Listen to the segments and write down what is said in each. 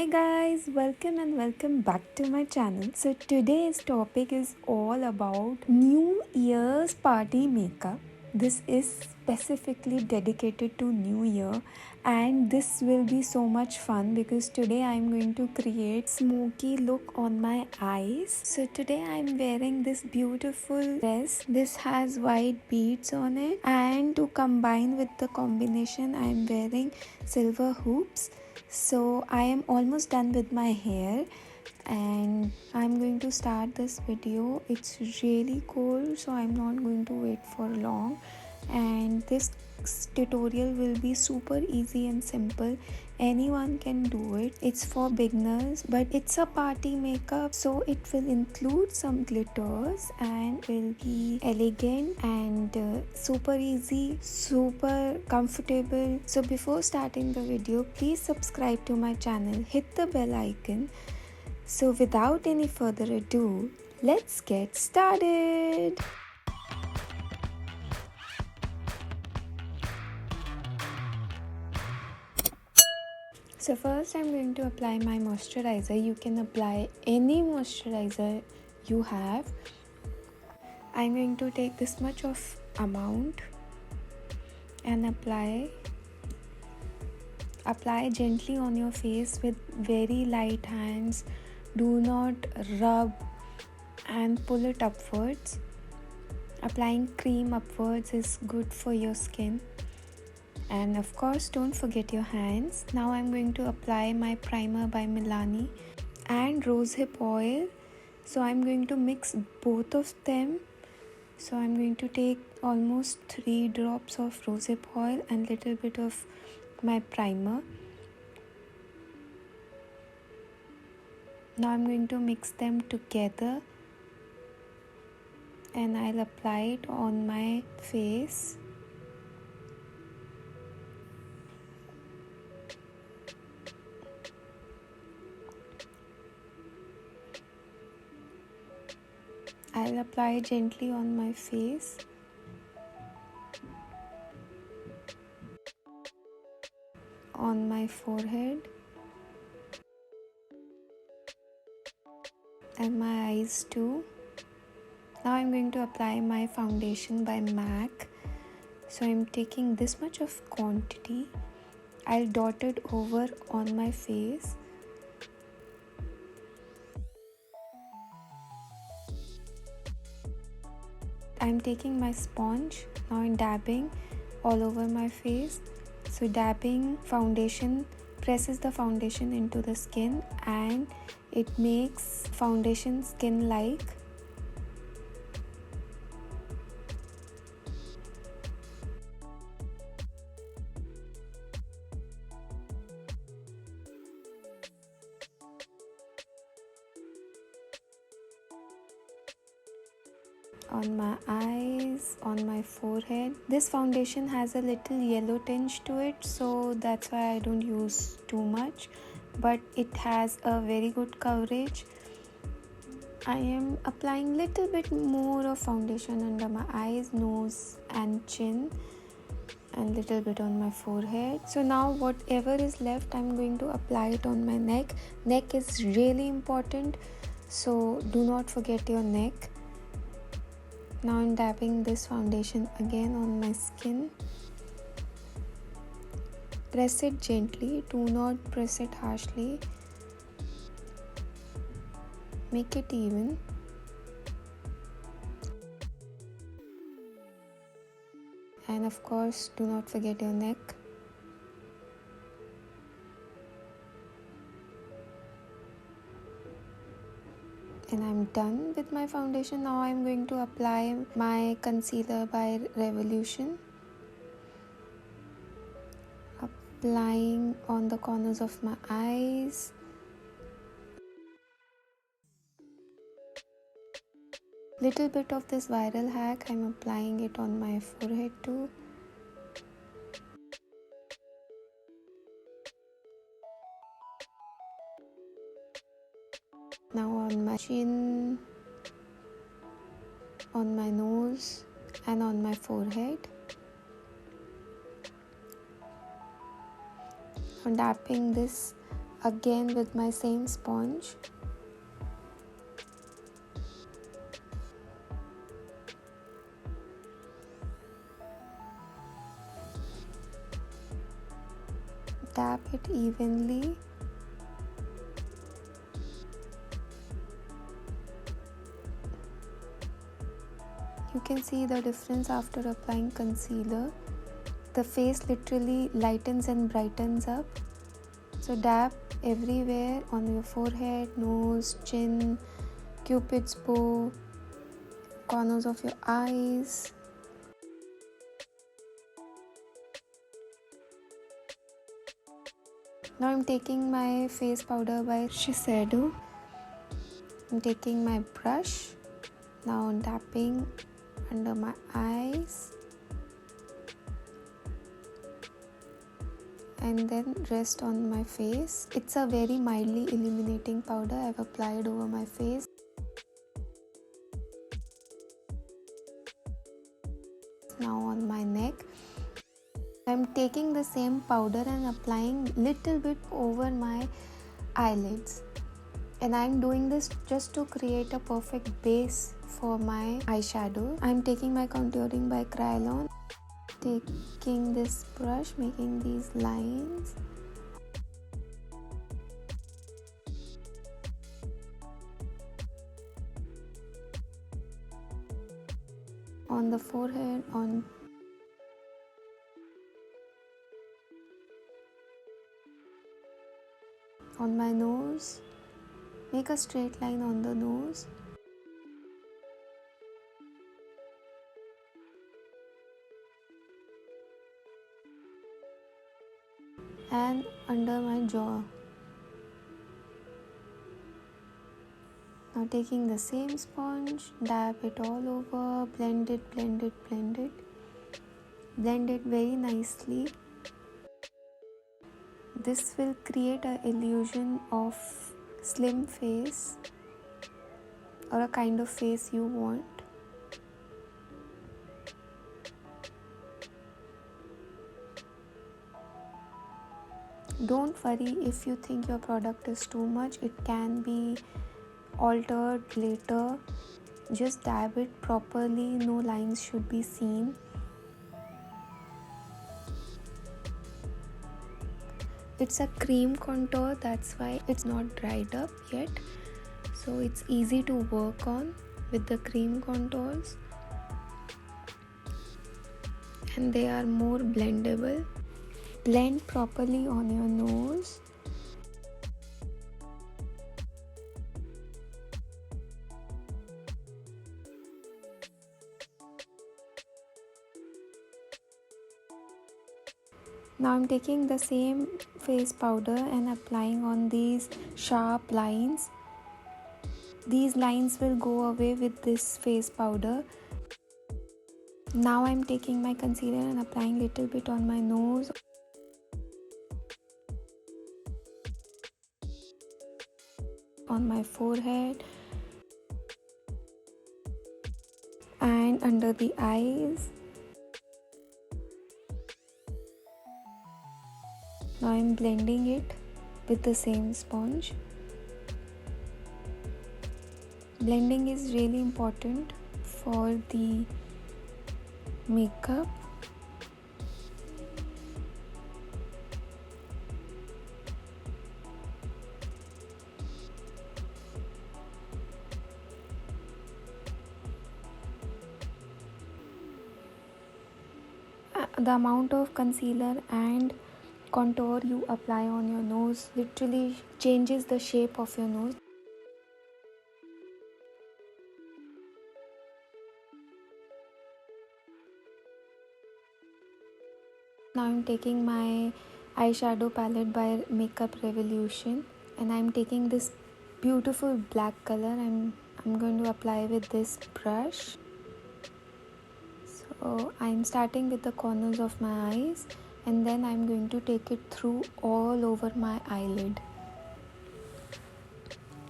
Hi guys, welcome and welcome back to my channel. So today's topic is all about New Year's party makeup. This is specifically dedicated to New Year and this will be so much fun because today I'm going to create smoky look on my eyes. So today I'm wearing this beautiful dress. This has white beads on it, and to combine with the combination I'm wearing silver hoops. So I am almost done with my hair and I'm going to start this video. It's really cold, so I'm not going to wait for long, and this tutorial will be super easy and simple. Anyone can do it. It's for beginners, but it's a party makeup, so it will include some glitters and will be elegant and super easy, super comfortable. So before starting the video, please subscribe to my channel, hit the bell icon. So without any further ado, let's get started. So first I'm going to apply my moisturizer. You can apply any moisturizer you have. I'm going to take this much of amount and apply gently on your face with very light hands. Do not rub and pull it upwards. Applying cream upwards is good for your skin. And of course, don't forget your hands. Now I'm going to apply my primer by Milani and rosehip oil. So I'm going to mix both of them. So I'm going to take almost 3 drops of rosehip oil and little bit of my primer. Now I'm going to mix them together and I'll apply it on my face. I'll apply gently on my face. On my forehead and my eyes too. Now I'm going to apply my foundation by MAC. So I'm taking this much of quantity. I'll dot it over on my face. I'm taking my sponge now and dabbing all over my face. So dabbing foundation presses the foundation into the skin and it makes foundation skin like. On my eyes, on my forehead. This foundation has a little yellow tinge to it, so that's why I don't use too much, but it has a very good coverage. I am applying little bit more of foundation under my eyes, nose and chin, and little bit on my forehead. So now whatever is left, I'm going to apply it on my neck. Neck is really important, so do not forget your neck. Now I'm dabbing this foundation again on my skin. Press it gently, do not press it harshly. Make it even. And of course, do not forget your neck. And I'm done with my foundation. Now I'm going to apply my concealer by Revolution. Applying on the corners of my eyes. Little bit of this viral hack, I'm applying it on my forehead too. Now on my chin, on my nose and on my forehead. I'm dabbing this again with my same sponge. Dab it evenly. You can see the difference after applying concealer. The face literally lightens and brightens up. So dab everywhere on your forehead, nose, chin, cupid's bow, corners of your eyes. Now I'm taking my face powder by Shiseido. I'm taking my brush. Now I'm tapping under my eyes. And then rest on my face. It's a very mildly illuminating powder. I've applied over my face. Now on my neck. I'm taking the same powder and applying little bit over my eyelids. And I'm doing this just to create a perfect base for my eyeshadow. I'm taking my contouring by Kryolan. Taking this brush, making these lines. On the forehead, on my nose. Make a straight line on the nose. And under my jaw. Now taking the same sponge, dab it all over, blend it, blend it, blend it. Blend it very nicely. This will create an illusion of slim face or a kind of face you want. Don't worry if you think your product is too much. It can be altered later. Just dab it properly. No lines should be seen. It's a cream contour, that's why it's not dried up yet. So it's easy to work on with the cream contours. And they are more blendable. Blend properly on your nose. Now I'm taking the same face powder and applying on these sharp lines. These lines will go away with this face powder. Now I'm taking my concealer and applying little bit on my nose. On my forehead. And under the eyes. Now I'm blending it with the same sponge. Blending is really important for the makeup. The amount of concealer and contour you apply on your nose literally changes the shape of your nose. Now I'm taking my eyeshadow palette by Makeup Revolution and I'm taking this beautiful black color and I'm going to apply with this brush. So I'm starting with the corners of my eyes and then I'm going to take it through all over my eyelid.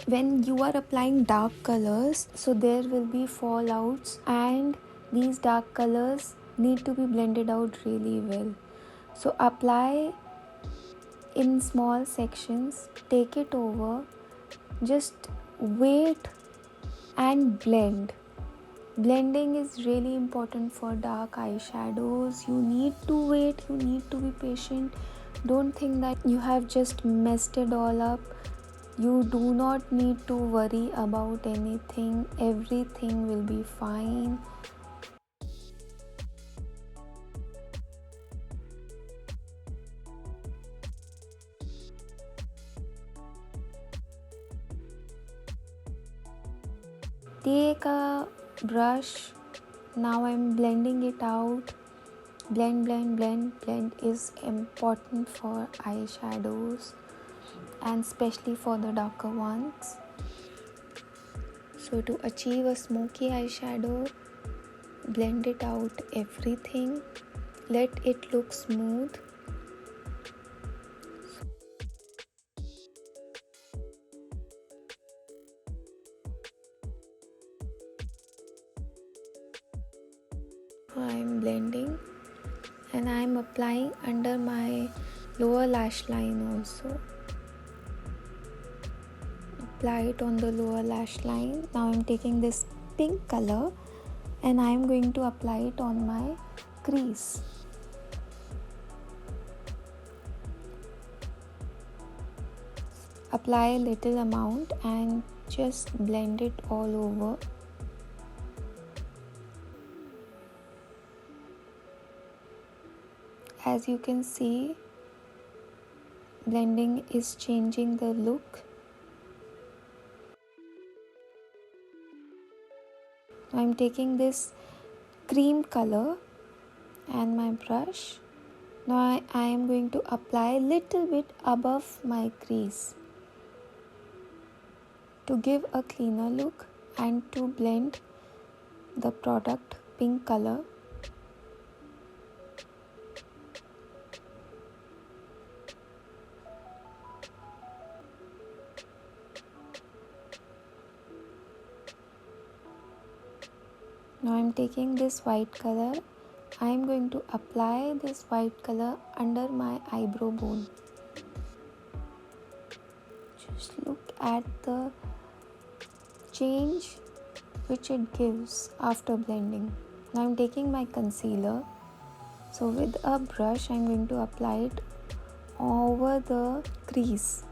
When you are applying dark colors, so there will be fallouts and these dark colors need to be blended out really well. So apply in small sections, take it over, just wait and blend. Blending is really important for dark eyeshadows. You need to wait, you need to be patient. Don't think that you have just messed it all up. You do not need to worry about anything. Everything will be fine. Take a brush. Now I'm blending it out. Blend, blend, blend. Blend is important for eyeshadows and especially for the darker ones. So to achieve a smoky eyeshadow, blend it out everything. Let it look smooth. I'm blending and I'm applying under my lower lash line also. Apply it on the lower lash line. Now I'm taking this pink color and I'm going to apply it on my crease. Apply a little amount and just blend it all over. As you can see, blending is changing the look. I'm taking this cream color and my brush. Now I am going to apply a little bit above my crease to give a cleaner look and to blend the product pink color. Now I'm taking this white color. I am going to apply this white color under my eyebrow bone. Just look at the change which it gives after blending. Now I'm taking my concealer. So with a brush I'm going to apply it over the crease,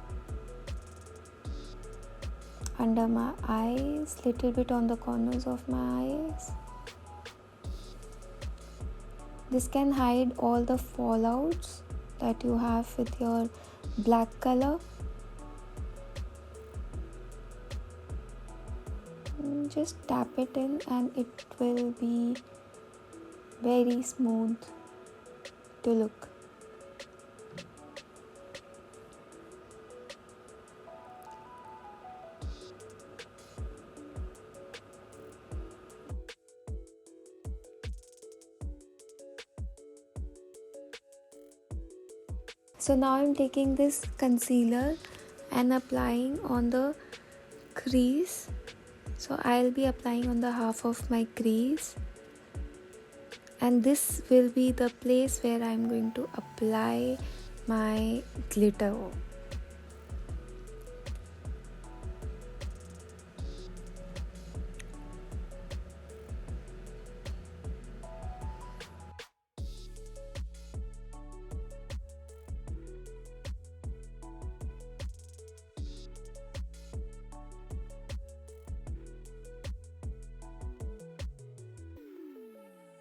under my eyes, little bit on the corners of my eyes. This can hide all the fallouts that you have with your black color. Just tap it in and it will be very smooth to look. So now I'm taking this concealer and applying on the crease. So I'll be applying on the half of my crease, and this will be the place where I'm going to apply my glitter.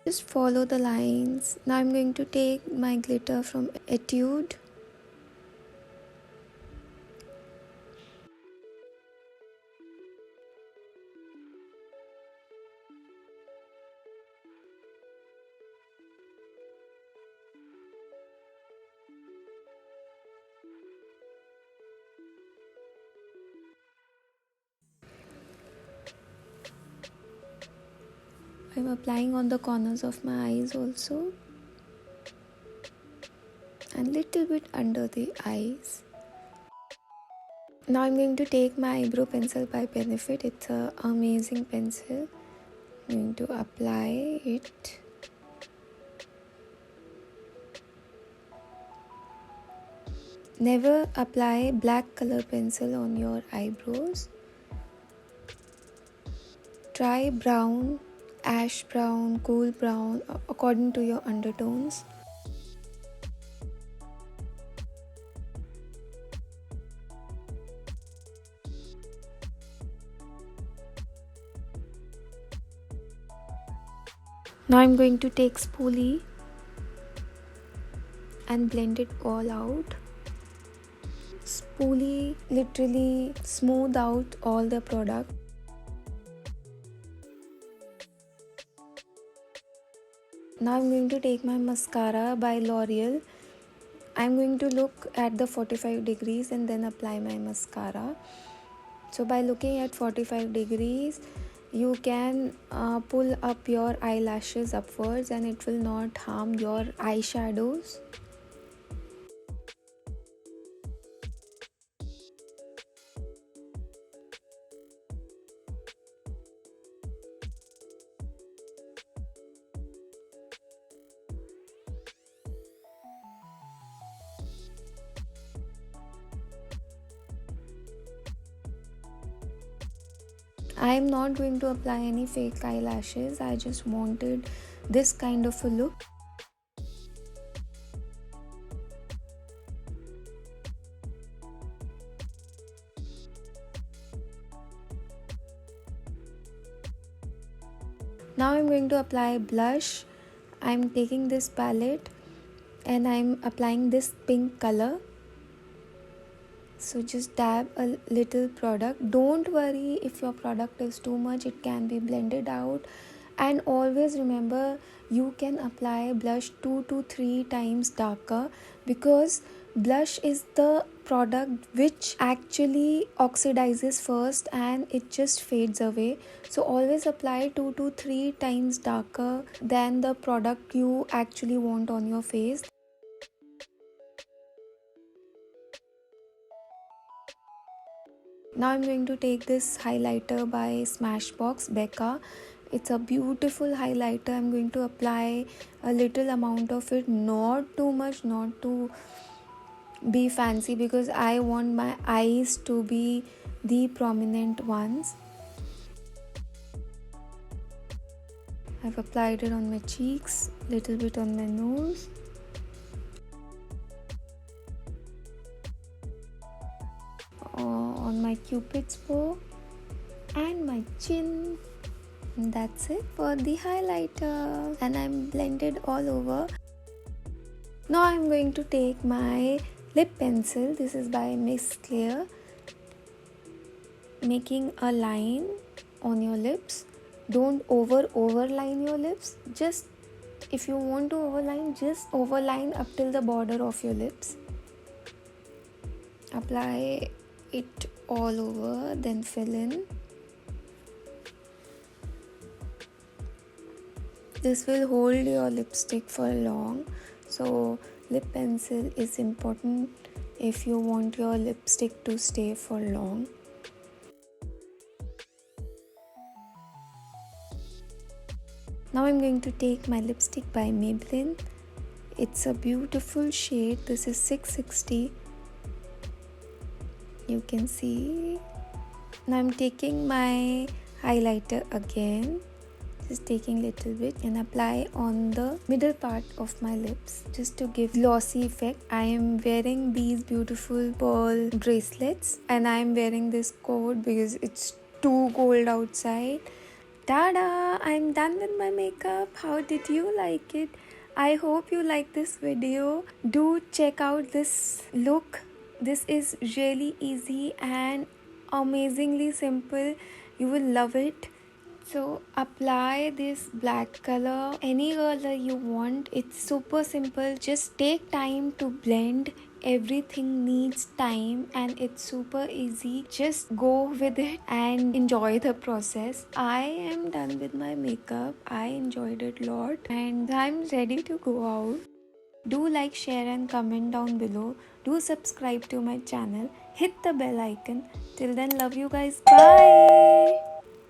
Just follow the lines. Now I'm going to take my glitter from Etude. I'm applying on the corners of my eyes also, and little bit under the eyes. Now I'm going to take my eyebrow pencil by Benefit. It's an amazing pencil. I'm going to apply it. Never apply black color pencil on your eyebrows. Try brown, ash brown, cool brown according to your undertones. Now I'm going to take spoolie and blend it all out. Spoolie literally smooth out all the product. Now I'm going to take my mascara by L'Oreal. I'm going to look at the 45 degrees and then apply my mascara. So by looking at 45 degrees, you can pull up your eyelashes upwards and it will not harm your eyeshadows. I am not going to apply any fake eyelashes. I just wanted this kind of a look. Now I'm going to apply blush. I'm taking this palette and I'm applying this pink color. So just dab a little product. Don't worry if your product is too much, it can be blended out. And always remember, you can apply blush 2 to 3 times darker, because blush is the product which actually oxidizes first and it just fades away. So always apply 2 to 3 times darker than the product you actually want on your face. Now I'm going to take this highlighter by Smashbox Becca. It's a beautiful highlighter. I'm going to apply a little amount of it, not too much, not to be fancy, because I want my eyes to be the prominent ones. I've applied it on my cheeks, little bit on my nose. On my cupid's bow and my chin. And that's it for the highlighter, and I'm blended all over. Now I'm going to take my lip pencil. This is by Miss Clear, making a line on your lips. Don't overline your lips. Just if you want to overline, just overline up till the border of your lips. Apply it all over, then fill in. This will hold your lipstick for long. So lip pencil is important if you want your lipstick to stay for long. Now I'm going to take my lipstick by Maybelline. It's a beautiful shade. This is 660. You can see. Now I'm taking my highlighter again. Just taking little bit and apply on the middle part of my lips just to give glossy effect. I am wearing these beautiful pearl bracelets and I am wearing this coat because it's too cold outside. Tada! I'm done with my makeup. How did you like it? I hope you like this video. Do check out this look. This is really easy and amazingly simple. You will love it. So apply this black color, any color you want. It's super simple. Just take time to blend. Everything needs time and it's super easy. Just go with it and enjoy the process. I am done with my makeup. I enjoyed it a lot and I'm ready to go out. Do like, share and comment down below. Do subscribe to my channel. Hit the bell icon. Till then, love you guys. Bye.